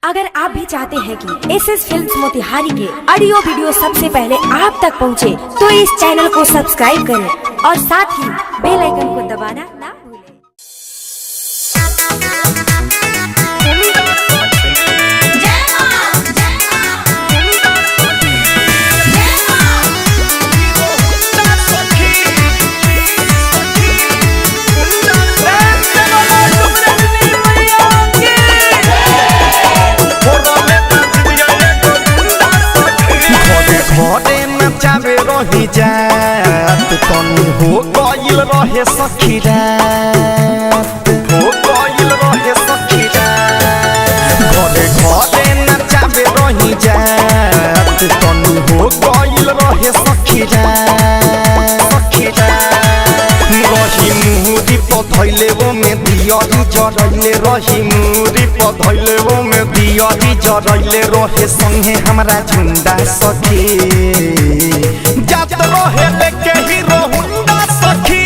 अगर आप भी चाहते हैं कि एसएस फिल्म्स मोतिहारी के ऑडियो वीडियो सबसे पहले आप तक पहुंचे, तो इस चैनल को सब्सक्राइब करें और साथ ही बेल आइकन को दबाना ना भूलें। रही जात तनी हो गइल रहे सखी रात, हो गइल रहे सखी रात। घरे घरे नचाबे रही जात तनी हो गइल रहे सखी रात, सखी रात। रही मुहरी पधैले वो में दियरी जरैले, रही मुहरी पधैले वो में दियरी जरैले रहे संगे हमरा झुंडा सखी। जात रहे लेके हीरो हुंडा सखी,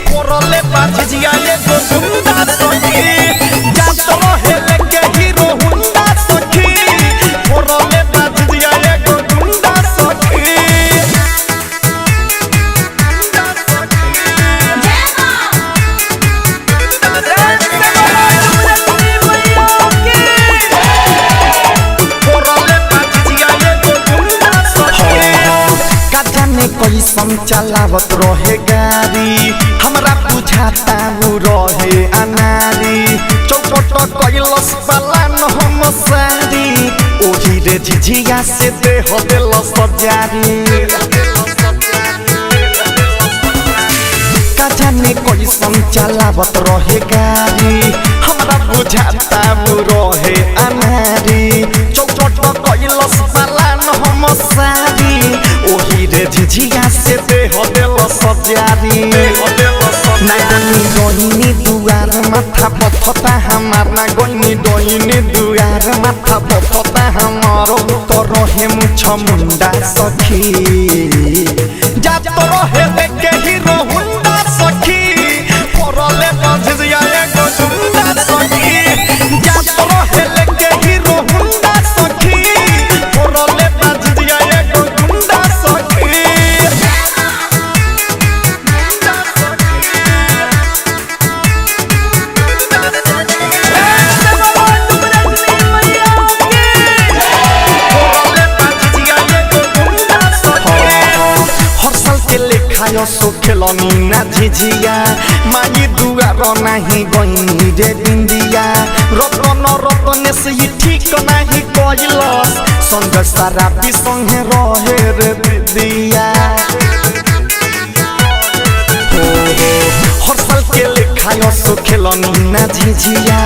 कोरले बाजिया एगो गुंडा सखी। जात रहे लेके हीरो हुंडा सखी, कोरले बाजिया एगो गुंडा सखी। कैसन चलावत रहे गाड़ी, हमरा बुझाता वो रहे अनारी। चौपट कैलस पलान हम सारी, ओही रे झिझिया से देह देल सजारी। का जाने कैसन चलावत रहे गाड़ी, हमरा बुझाता वो रहे अनारी। चौपट कैलस पलान हम सारी, ओही रे झिझिया से देह देल सजारी। ना गनी डोइनी दुआर माथा पथता हमार, ना गनी डोइनी दुआर माथा पथता हमार। तो रहे मुछ मुंडा सखी, जात रहे लेके हीरो हुंडा सखी, कोरले बाजिया एगो गुंडा सखी। जात रहे लेके हीरो हुंडा सखी, कोरले बाजिया एगो गुंडा सखी। सो खेलनी ना झिझिया, माई दुआर नहीं गई रे बिंदिया। रतन रतने से ही ठीक नहीं कैलस, संग सारा संगे रहे रे दिदिया। हर साल के लेखा सो खेलनी ना झिझिया,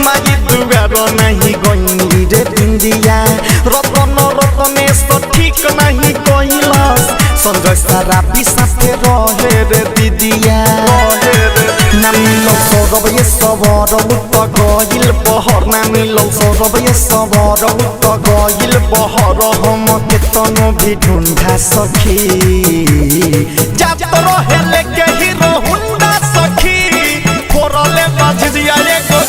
माई दुआर नहीं गई रे बिंदिया। रतन रतने से ठीक नहीं कैलस, संग सारा साथे रहे रे दिदिया। ना मिलो सौरभ ये सबर उत गइल बहर, ना मिलो सौरभ ये सबर उत गइल बहर। हम केतनो भी ढूंढा सखी, जात रहे लेके हीरो हुंडा सखी, कोरले बाजिया एगो